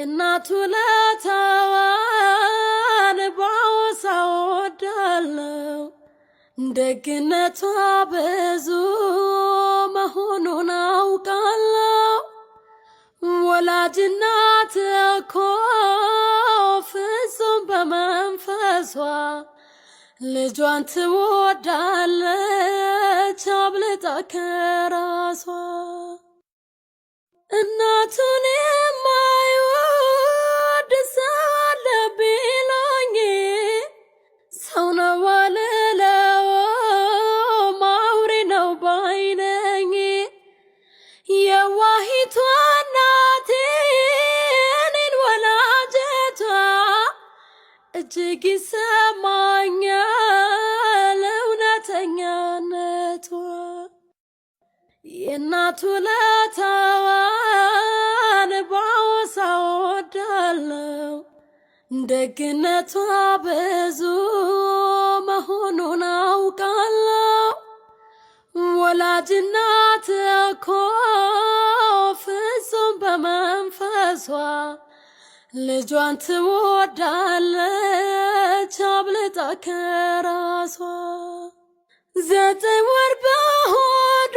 የእናቱ ለታዋን ባወሳ ወዳለው ደግነቷ ብዙ መሆኑን አውቃለሁ። ወላጅ እናት እኮ ፍጹም በመንፈሷ ልጇን ትወዳለች አብልጣ ከራሷ። እናቱን የማይወድ ሰው አለ ቢሉኝ ሰው ነው አልለውም አውሬ ነው ባይ ነኝ። የዋሂቷ እናቴ እኔን ወላጀቷ እጅግ ይሰማኛል እውነተኛነቷ። የእናቱ ለታዋን ባወሳ ወዳለው ደግነቷ ብዙ መሆኑን አውቃለሁ። ወላጅ እናት እኮ ፍጹም በመንፈሷ ልጇን ትወዳለች አብልጣ ከራሷ። 9 ወር በሆዷ